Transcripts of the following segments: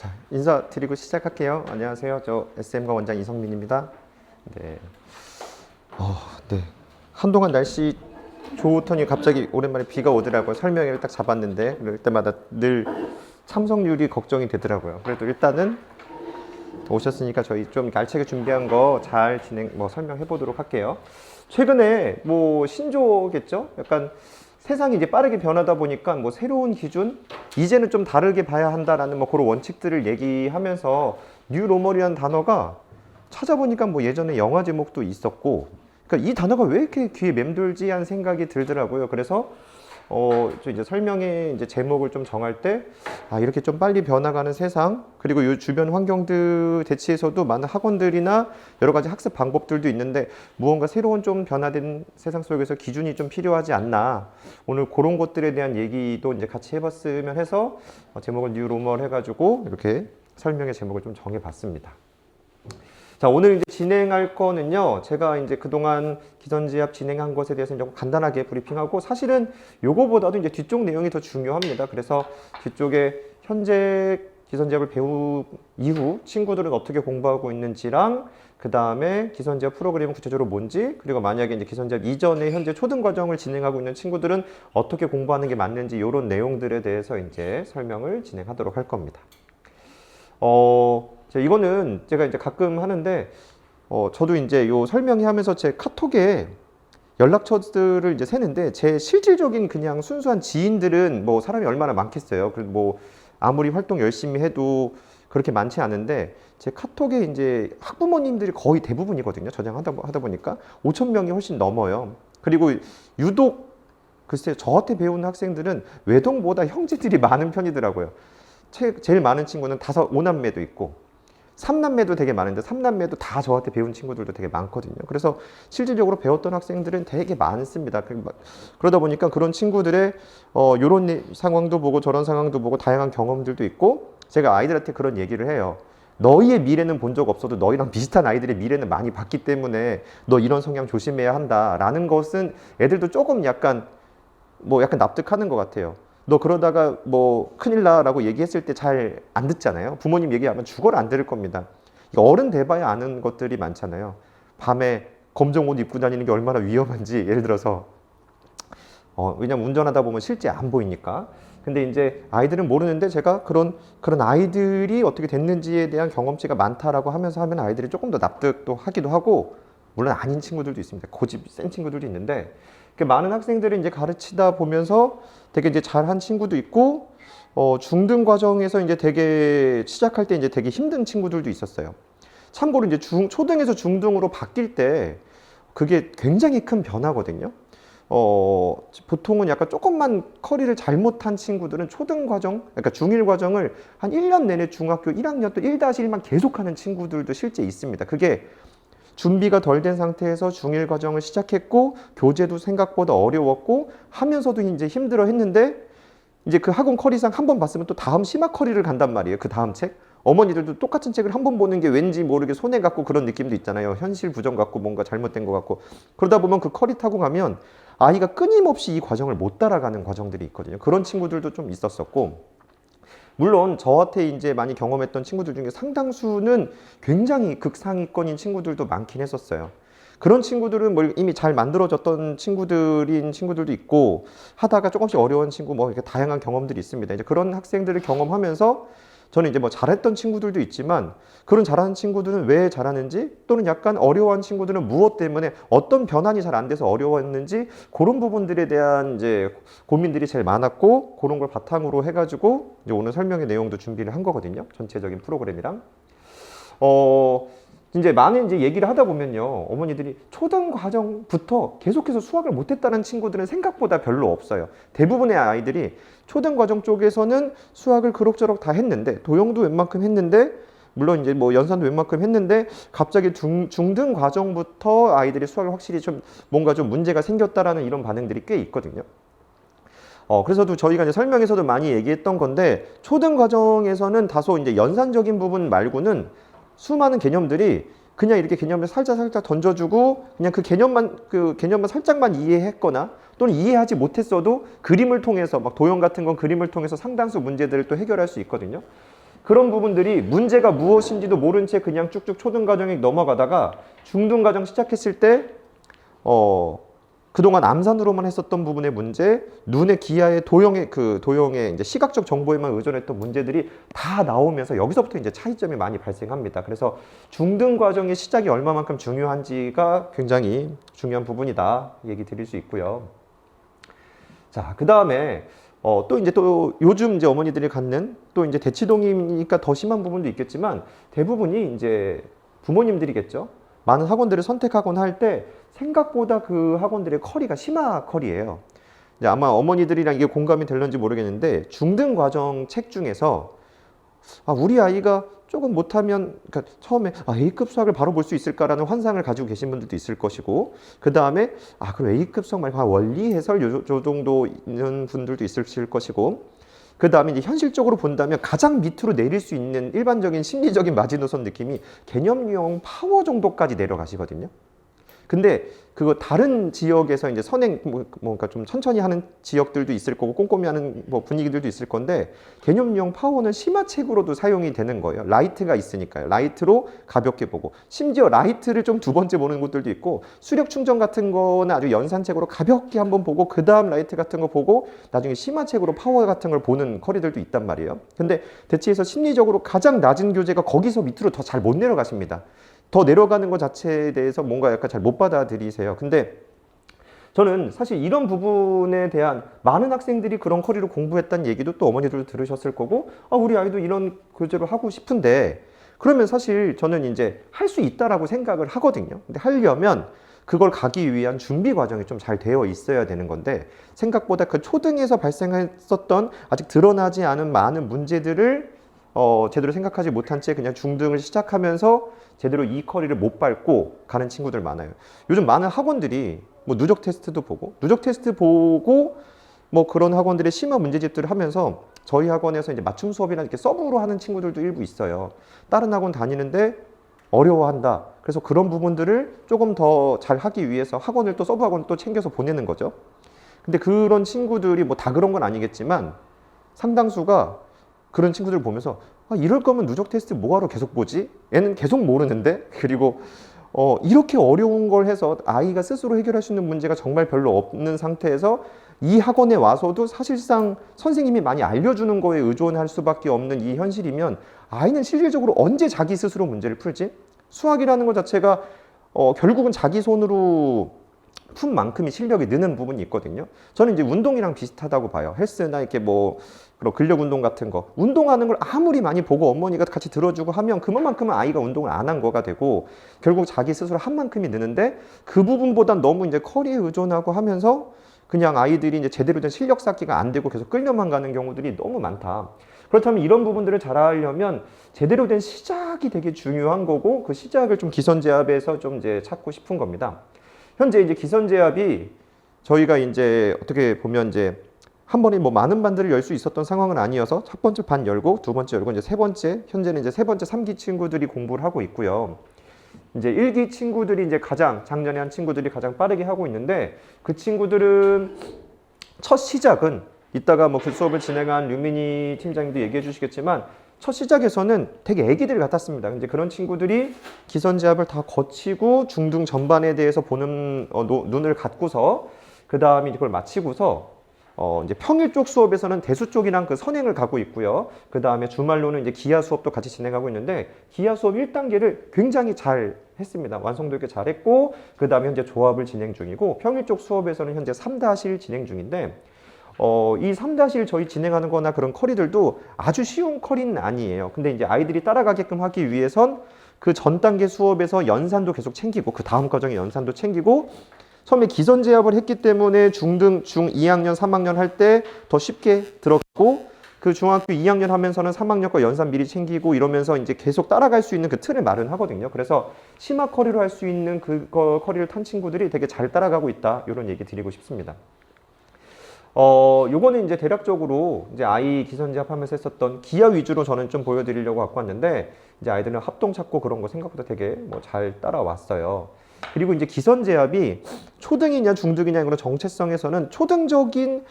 자, 인사드리고 시작할게요. 안녕하세요. 저 SM과 원장 이성민입니다. 네. 네. 한동안 날씨 좋더니 갑자기 오랜만에 비가 오더라고요. 설명회를 딱 잡았는데 그럴 때마다 늘 참석률이 걱정이 되더라고요. 그래도 일단은 오셨으니까 저희 좀 알차게 준비한 거 잘 설명해 보도록 할게요. 최근에 신조어겠죠? 약간 세상이 이제 빠르게 변하다 보니까 새로운 기준, 이제는 좀 다르게 봐야 한다라는 그런 원칙들을 얘기하면서 뉴로멀이라는 단어가 찾아보니까 예전에 영화 제목도 있었고, 그러니까 이 단어가 왜 이렇게 귀에 맴돌지 하는 생각이 들더라고요. 그래서 저 이제 설명의 이제 제목을 좀 정할 때, 이렇게 좀 빨리 변화가는 세상, 그리고 이 주변 환경들 대치에서도 많은 학원들이나 여러 가지 학습 방법들도 있는데, 무언가 새로운 좀 변화된 세상 속에서 기준이 좀 필요하지 않나. 오늘 그런 것들에 대한 얘기도 이제 같이 해봤으면 해서 제목을 뉴로멀 해가지고 이렇게 설명의 제목을 좀 정해봤습니다. 자, 오늘 이제 진행할 거는요, 제가 이제 그동안 기선제압 진행한 것에 대해서 좀 간단하게 브리핑하고, 사실은 요거보다도 이제 뒤쪽 내용이 더 중요합니다. 그래서 뒤쪽에 현재 기선제압을 배운 이후 친구들은 어떻게 공부하고 있는지랑, 그 다음에 기선제압 프로그램은 구체적으로 뭔지, 그리고 만약에 이제 기선제압 이전에 현재 초등 과정을 진행하고 있는 친구들은 어떻게 공부하는 게 맞는지, 이런 내용들에 대해서 이제 설명을 진행하도록 할 겁니다. 이거는 제가 이제 가끔 하는데, 저도 이제 요 설명회 하면서 제 카톡에 연락처들을 이제 세는데, 제 실질적인 그냥 순수한 지인들은 사람이 얼마나 많겠어요. 그리고 아무리 활동 열심히 해도 그렇게 많지 않은데, 제 카톡에 이제 학부모님들이 거의 대부분이거든요. 저장하다 보니까 5천 명이 훨씬 넘어요. 그리고 유독 글쎄 저한테 배우는 학생들은 외동보다 형제들이 많은 편이더라고요. 제일 많은 친구는 5남매도 있고, 3남매도 되게 많은데 3남매도 다 저한테 배운 친구들도 되게 많거든요. 그래서 실질적으로 배웠던 학생들은 되게 많습니다. 그러다 보니까 그런 친구들의 이런 상황도 보고 저런 상황도 보고 다양한 경험들도 있고, 제가 아이들한테 그런 얘기를 해요. 너희의 미래는 본 적 없어도 너희랑 비슷한 아이들의 미래는 많이 봤기 때문에 너 이런 성향 조심해야 한다라는 것은 애들도 조금 약간 납득하는 것 같아요. 너 그러다가 큰일 나라고 얘기했을 때 잘 안 듣잖아요. 부모님 얘기하면 죽어라 안 들을 겁니다. 어른 돼봐야 아는 것들이 많잖아요. 밤에 검정 옷 입고 다니는 게 얼마나 위험한지, 예를 들어서 왜냐면 운전하다 보면 실제 안 보이니까. 근데 이제 아이들은 모르는데, 제가 그런 아이들이 어떻게 됐는지에 대한 경험치가 많다라고 하면서 하면 아이들이 조금 더 납득도 하기도 하고, 물론 아닌 친구들도 있습니다. 고집 센 친구들도 있는데, 많은 학생들이 이제 가르치다 보면서 되게 이제 잘한 친구도 있고, 중등 과정에서 이제 되게 시작할 때 이제 되게 힘든 친구들도 있었어요. 참고로 이제 초등에서 중등으로 바뀔 때 그게 굉장히 큰 변화거든요. 보통은 약간 조금만 커리를 잘못한 친구들은 초등 과정, 그러니까 중1 과정을 한 1년 내내 중학교 1학년 또 1-1만 계속하는 친구들도 실제 있습니다. 그게 준비가 덜 된 상태에서 중1 과정을 시작했고, 교재도 생각보다 어려웠고 하면서도 이제 힘들어 했는데, 이제 그 학원 커리상 한 번 봤으면 또 다음 심화 커리를 간단 말이에요. 그 다음 책. 어머니들도 똑같은 책을 한 번 보는 게 왠지 모르게 손해 같고 그런 느낌도 있잖아요. 현실 부정 같고 뭔가 잘못된 것 같고. 그러다 보면 그 커리 타고 가면 아이가 끊임없이 이 과정을 못 따라가는 과정들이 있거든요. 그런 친구들도 좀 있었었고, 물론 저한테 이제 많이 경험했던 친구들 중에 상당수는 굉장히 극상위권인 친구들도 많긴 했었어요. 그런 친구들은 이미 잘 만들어졌던 친구들도 있고, 하다가 조금씩 어려운 친구, 이렇게 다양한 경험들이 있습니다. 이제 그런 학생들을 경험하면서 저는 이제 잘했던 친구들도 있지만, 그런 잘하는 친구들은 왜 잘하는지, 또는 약간 어려워한 친구들은 무엇 때문에 어떤 변환이 잘 안 돼서 어려웠는지, 그런 부분들에 대한 이제 고민들이 제일 많았고, 그런 걸 바탕으로 해가지고 이제 오늘 설명의 내용도 준비를 한 거거든요. 전체적인 프로그램이랑. 이제 많은 이제 얘기를 하다 보면요, 어머니들이 초등 과정부터 계속해서 수학을 못했다는 친구들은 생각보다 별로 없어요. 대부분의 아이들이 초등 과정 쪽에서는 수학을 그럭저럭 다 했는데, 도형도 웬만큼 했는데, 물론 이제 연산도 웬만큼 했는데, 갑자기 중등 과정부터 아이들이 수학을 확실히 좀 뭔가 좀 문제가 생겼다라는 이런 반응들이 꽤 있거든요. 그래서도 저희가 이제 설명에서도 많이 얘기했던 건데, 초등 과정에서는 다소 이제 연산적인 부분 말고는 수많은 개념들이 그냥 이렇게 개념을 살짝 던져주고, 그냥 그 개념만 살짝만 이해했거나, 또는 이해하지 못했어도 그림을 통해서, 도형 같은 건 그림을 통해서 상당수 문제들을 또 해결할 수 있거든요. 그런 부분들이 문제가 무엇인지도 모른 채 그냥 쭉쭉 초등과정에 넘어가다가 중등과정 시작했을 때 그동안 암산으로만 했었던 부분의 문제, 눈의 기하의 도형의 이제 시각적 정보에만 의존했던 문제들이 다 나오면서 여기서부터 이제 차이점이 많이 발생합니다. 그래서 중등 과정의 시작이 얼마만큼 중요한지가 굉장히 중요한 부분이다 얘기 드릴 수 있고요. 자, 그 다음에 또 요즘 이제 어머니들이 갖는 또 이제 대치동이니까 더 심한 부분도 있겠지만 대부분이 이제 부모님들이겠죠. 많은 학원들을 선택하거나 할 때 생각보다 그 학원들의 커리가 심화 커리예요. 이제 아마 어머니들이랑 이게 공감이 될런지 모르겠는데 중등 과정 책 중에서 우리 아이가 조금 못하면 그러니까 처음에 A급 수학을 바로 볼 수 있을까라는 환상을 가지고 계신 분들도 있을 것이고 그 다음에 그럼 A급 수학 말고 원리 해설 요 정도 있는 분들도 있을 것이고 그 다음에 이제 현실적으로 본다면 가장 밑으로 내릴 수 있는 일반적인 심리적인 마지노선 느낌이 개념 유형 파워 정도까지 내려가시거든요. 근데 그거 다른 지역에서 이제 선행 뭔가 좀 천천히 하는 지역들도 있을 거고 꼼꼼히 하는 뭐 분위기들도 있을 건데 개념 유형 파워는 심화책으로도 사용이 되는 거예요. 라이트가 있으니까요. 라이트로 가볍게 보고 심지어 라이트를 좀 두 번째 보는 곳들도 있고 수력 충전 같은 거는 아주 연산책으로 가볍게 한번 보고 그 다음 라이트 같은 거 보고 나중에 심화책으로 파워 같은 걸 보는 커리들도 있단 말이에요. 근데 대체에서 심리적으로 가장 낮은 교재가 거기서 밑으로 더 잘 못 내려가십니다. 더 내려가는 것 자체에 대해서 뭔가 약간 잘 못 받아들이세요. 근데 저는 사실 이런 부분에 대한 많은 학생들이 그런 커리로 공부했다는 얘기도 또 어머니들도 들으셨을 거고 우리 아이도 이런 교재로 하고 싶은데 그러면 사실 저는 이제 할 수 있다라고 생각을 하거든요. 근데 하려면 그걸 가기 위한 준비 과정이 좀 잘 되어 있어야 되는 건데 생각보다 그 초등에서 발생했었던 아직 드러나지 않은 많은 문제들을 제대로 생각하지 못한 채 그냥 중등을 시작하면서 제대로 이 커리를 못 밟고 가는 친구들 많아요. 요즘 많은 학원들이 뭐 누적 테스트도 보고 뭐 그런 학원들의 심화 문제집들을 하면서 저희 학원에서 이제 맞춤 수업이나 이렇게 서브로 하는 친구들도 일부 있어요. 다른 학원 다니는데 어려워한다. 그래서 그런 부분들을 조금 더 잘 하기 위해서 학원을 또 서브 학원을 또 챙겨서 보내는 거죠. 근데 그런 친구들이 뭐 다 그런 건 아니겠지만 상당수가 그런 친구들을 보면서 이럴 거면 누적 테스트 뭐하러 계속 보지? 얘는 계속 모르는데? 그리고 이렇게 어려운 걸 해서 아이가 스스로 해결할 수 있는 문제가 정말 별로 없는 상태에서 이 학원에 와서도 사실상 선생님이 많이 알려주는 거에 의존할 수밖에 없는 이 현실이면 아이는 실질적으로 언제 자기 스스로 문제를 풀지? 수학이라는 것 자체가 결국은 자기 손으로 푼 만큼의 실력이 느는 부분이 있거든요. 저는 이제 운동이랑 비슷하다고 봐요. 헬스나 이렇게 뭐 그런 근력 운동 같은 거 운동하는 걸 아무리 많이 보고 어머니가 같이 들어주고 하면 그만큼은 아이가 운동을 안 한 거가 되고 결국 자기 스스로 한 만큼이 느는데 그 부분보단 너무 이제 커리에 의존하고 하면서 그냥 아이들이 이제 제대로 된 실력 쌓기가 안 되고 계속 끌려만 가는 경우들이 너무 많다. 그렇다면 이런 부분들을 잘 하려면 제대로 된 시작이 되게 중요한 거고 그 시작을 좀 기선제압에서 좀 이제 찾고 싶은 겁니다. 현재 이제 기선제압이 저희가 이제 어떻게 보면 이제 한 번에 뭐 많은 반들을 열 수 있었던 상황은 아니어서 첫 번째 반 열고 두 번째 열고 이제 세 번째 현재는 이제 세 번째 3기 친구들이 공부를 하고 있고요. 이제 1기 친구들이 이제 작년에 한 친구들이 가장 빠르게 하고 있는데 그 친구들은 첫 시작은 이따가 뭐 그 수업을 진행한 류민희 팀장님도 얘기해 주시겠지만 첫 시작에서는 되게 애기들 같았습니다. 이제 그런 친구들이 기선제압을 다 거치고 중등 전반에 대해서 보는 눈을 갖고서 그 다음에 그걸 마치고서 이제 평일 쪽 수업에서는 대수 쪽이랑 그 선행을 가고 있고요. 그 다음에 주말로는 이제 기하 수업도 같이 진행하고 있는데 기하 수업 1단계를 굉장히 잘 했습니다. 완성도 있게 잘 했고 그 다음에 현재 조합을 진행 중이고 평일 쪽 수업에서는 현재 3-1 진행 중인데 이 3-1 저희 진행하는 거나 그런 커리들도 아주 쉬운 커리는 아니에요. 근데 이제 아이들이 따라가게끔 하기 위해선 그 전 단계 수업에서 연산도 계속 챙기고 그 다음 과정에 연산도 챙기고 처음에 기선제압을 했기 때문에 중등, 중 2학년, 3학년 할 때 더 쉽게 들어가고 그 중학교 2학년 하면서는 3학년과 연산 미리 챙기고 이러면서 이제 계속 따라갈 수 있는 그 틀을 마련하거든요. 그래서 심화 커리로 할 수 있는 그 커리를 탄 친구들이 되게 잘 따라가고 있다. 이런 얘기 드리고 싶습니다. 요거는 이제 대략적으로 이제 아이 기선제압하면서 했었던 기하 위주로 저는 좀 보여드리려고 갖고 왔는데 이제 아이들은 합동 찾고 그런 거 생각보다 되게 뭐 잘 따라왔어요. 그리고 이제 기선제압이 초등이냐 중등이냐 그런 정체성에서는 초등적인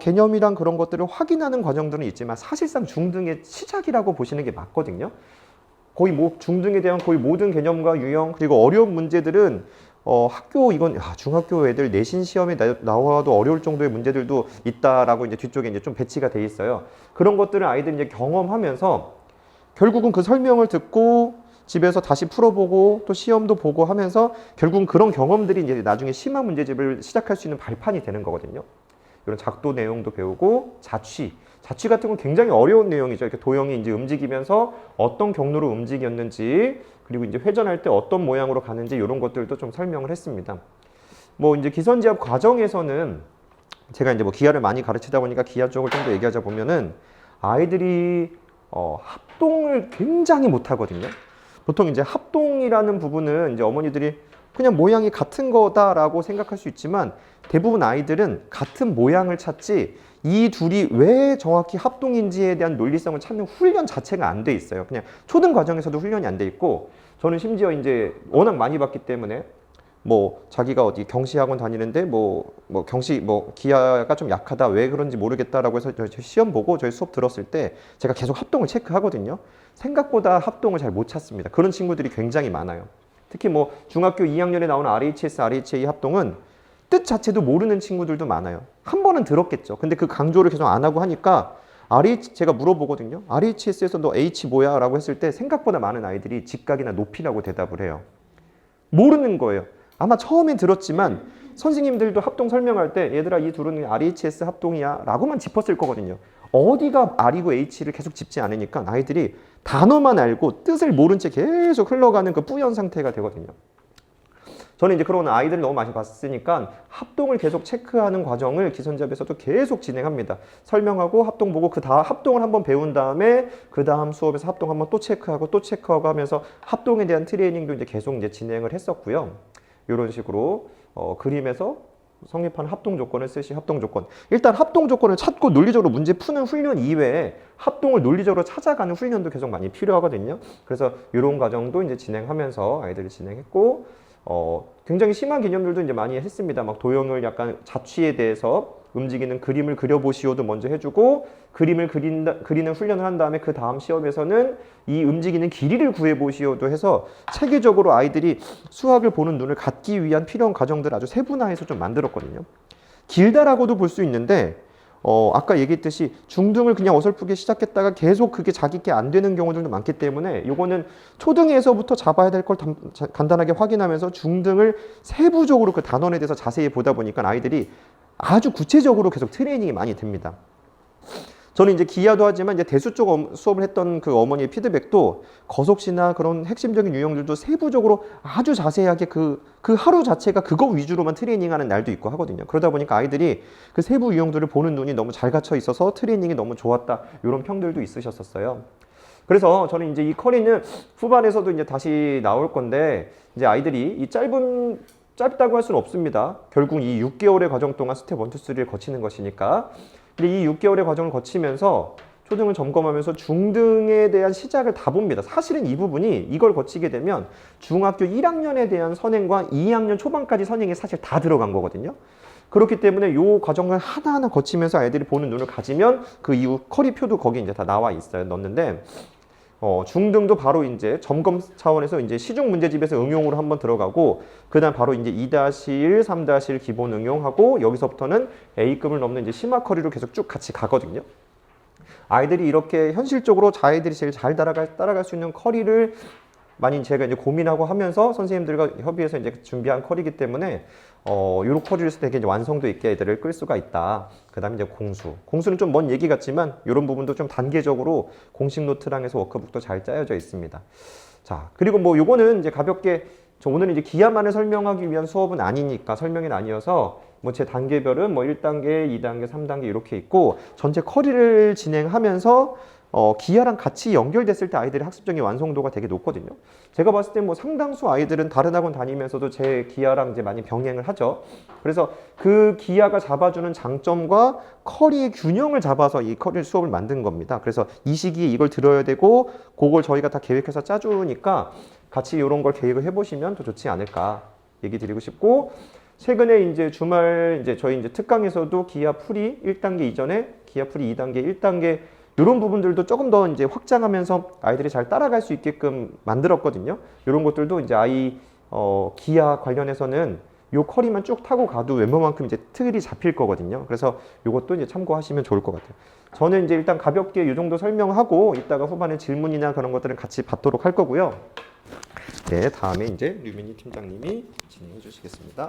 개념이랑 그런 것들을 확인하는 과정들은 있지만 사실상 중등의 시작이라고 보시는 게 맞거든요. 거의 중등에 대한 거의 모든 개념과 유형 그리고 어려운 문제들은 이건 중학교 애들 내신 시험에 나와도 어려울 정도의 문제들도 있다라고 이제 뒤쪽에 이제 좀 배치가 돼 있어요. 그런 것들을 아이들이 이제 경험하면서 결국은 그 설명을 듣고 집에서 다시 풀어보고 또 시험도 보고 하면서 결국은 그런 경험들이 이제 나중에 심화 문제집을 시작할 수 있는 발판이 되는 거거든요. 이런 작도 내용도 배우고 자취 같은 건 굉장히 어려운 내용이죠. 이렇게 도형이 이제 움직이면서 어떤 경로로 움직였는지 그리고 이제 회전할 때 어떤 모양으로 가는지 이런 것들도 좀 설명을 했습니다. 뭐 이제 기선제압 과정에서는 제가 이제 뭐 기하를 많이 가르치다 보니까 기하 쪽을 좀 더 얘기하자 보면은 아이들이 합동을 굉장히 못 하거든요. 보통 이제 합동이라는 부분은 이제 어머니들이 그냥 모양이 같은 거다라고 생각할 수 있지만 대부분 아이들은 같은 모양을 찾지 이 둘이 왜 정확히 합동인지에 대한 논리성을 찾는 훈련 자체가 안 돼 있어요. 그냥 초등 과정에서도 훈련이 안 돼 있고 저는 심지어 이제 워낙 많이 봤기 때문에 뭐 자기가 어디 경시학원 다니는데 기하가 좀 약하다 왜 그런지 모르겠다라고 해서 저희 시험 보고 저희 수업 들었을 때 제가 계속 합동을 체크하거든요. 생각보다 합동을 잘 못 찾습니다. 그런 친구들이 굉장히 많아요. 특히 뭐 중학교 2학년에 나오는 RHS, RHA 합동은 뜻 자체도 모르는 친구들도 많아요. 한 번은 들었겠죠. 근데 그 강조를 계속 안 하고 하니까 제가 물어보거든요. RHS에서 너 H 뭐야? 라고 했을 때 생각보다 많은 아이들이 직각이나 높이라고 대답을 해요. 모르는 거예요. 아마 처음엔 들었지만 선생님들도 합동 설명할 때 얘들아 이 둘은 RHS 합동이야 라고만 짚었을 거거든요. 어디가 R이고 H를 계속 짚지 않으니까 아이들이 단어만 알고 뜻을 모른 채 계속 흘러가는 그 뿌연 상태가 되거든요. 저는 이제 그런 아이들을 너무 많이 봤으니까 합동을 계속 체크하는 과정을 기선제압에서도 계속 진행합니다. 설명하고 합동 보고 그 다음 합동을 한번 배운 다음에 그 다음 수업에서 합동 한번 또 체크하고 하면서 합동에 대한 트레이닝도 이제 계속 이제 진행을 했었고요. 이런 식으로 그림에서 성립하는 합동 조건을 쓰시 합동 조건. 일단 합동 조건을 찾고 논리적으로 문제 푸는 훈련 이외에 합동을 논리적으로 찾아가는 훈련도 계속 많이 필요하거든요. 그래서 이런 과정도 이제 진행하면서 아이들이 진행했고 굉장히 심한 개념들도 이제 많이 했습니다. 막 도형을 약간 자취에 대해서 움직이는 그림을 그려보시오도 먼저 해주고 그림을 그리는 훈련을 한 다음에 그 다음 시험에서는 이 움직이는 길이를 구해보시오도 해서 체계적으로 아이들이 수학을 보는 눈을 갖기 위한 필요한 과정들을 아주 세분화해서 좀 만들었거든요. 길다라고도 볼 수 있는데 아까 얘기했듯이 중등을 그냥 어설프게 시작했다가 계속 그게 자기께 안 되는 경우들도 많기 때문에 요거는 초등에서부터 잡아야 될 걸 간단하게 확인하면서 중등을 세부적으로 그 단원에 대해서 자세히 보다 보니까 아이들이 아주 구체적으로 계속 트레이닝이 많이 됩니다. 저는 이제 기하도 하지만 이제 대수 쪽 수업을 했던 그 어머니의 피드백도 거속시나 그런 핵심적인 유형들도 세부적으로 아주 자세하게 그 하루 자체가 그거 위주로만 트레이닝하는 날도 있고 하거든요. 그러다 보니까 아이들이 그 세부 유형들을 보는 눈이 너무 잘 갖춰 있어서 트레이닝이 너무 좋았다. 이런 평들도 있으셨었어요. 그래서 저는 이제 이 커리는 후반에서도 이제 다시 나올 건데 이제 아이들이 이 짧다고 할 수는 없습니다. 결국 이 6개월의 과정 동안 스텝 1, 2, 3를 거치는 것이니까. 근데 이 6개월의 과정을 거치면서 초등을 점검하면서 중등에 대한 시작을 다 봅니다. 사실은 이 부분이 이걸 거치게 되면 중학교 1학년에 대한 선행과 2학년 초반까지 선행이 사실 다 들어간 거거든요. 그렇기 때문에 이 과정을 하나하나 거치면서 아이들이 보는 눈을 가지면 그 이후 커리표도 거기 이제 다 나와 있어요. 넣었는데 중등도 바로 이제 점검 차원에서 이제 시중 문제집에서 응용으로 한번 들어가고 그다음 바로 이제 2-1, 3-1 기본 응용하고 여기서부터는 A급을 넘는 이제 심화 커리로 계속 쭉 같이 가거든요. 아이들이 이렇게 현실적으로 아이들이 제일 잘 따라갈 수 있는 커리를 많이 제가 이제 고민하고 하면서 선생님들과 협의해서 이제 준비한 커리이기 때문에 요런 커리를 되게 이제 완성도 있게 애들을 끌 수가 있다. 그 다음에 이제 공수는 좀 먼 얘기 같지만 이런 부분도 좀 단계적으로 공식 노트랑 해서 워크북도 잘 짜여져 있습니다. 자, 그리고 뭐 요거는 이제 가볍게 오늘은 이제 기하만을 설명하기 위한 수업은 아니니까 설명은 아니어서 뭐 제 단계별은 뭐 1단계, 2단계, 3단계 이렇게 있고 전체 커리를 진행하면서 기하랑 같이 연결됐을 때 아이들의 학습적인 완성도가 되게 높거든요. 제가 봤을 때 뭐 상당수 아이들은 다른 학원 다니면서도 제 기하랑 이제 많이 병행을 하죠. 그래서 그 기하가 잡아주는 장점과 커리의 균형을 잡아서 이 커리 수업을 만든 겁니다. 그래서 이 시기에 이걸 들어야 되고 그걸 저희가 다 계획해서 짜주니까 같이 이런 걸 계획을 해보시면 더 좋지 않을까 얘기 드리고 싶고, 최근에 이제 주말 이제 저희 이제 특강에서도 기아 풀이 1단계 이전에 기아 풀이 2단계, 1단계 이런 부분들도 조금 더 이제 확장하면서 아이들이 잘 따라갈 수 있게끔 만들었거든요. 이런 것들도 이제 기아 관련해서는 요 커리만 쭉 타고 가도 웬만큼 이제 틀이 잡힐 거거든요. 그래서 요것도 이제 참고하시면 좋을 것 같아요. 저는 이제 일단 가볍게 이 정도 설명하고 이따가 후반에 질문이나 그런 것들은 같이 받도록 할 거고요. 네, 다음에 이제 류민희 팀장님이 진행해 주시겠습니다.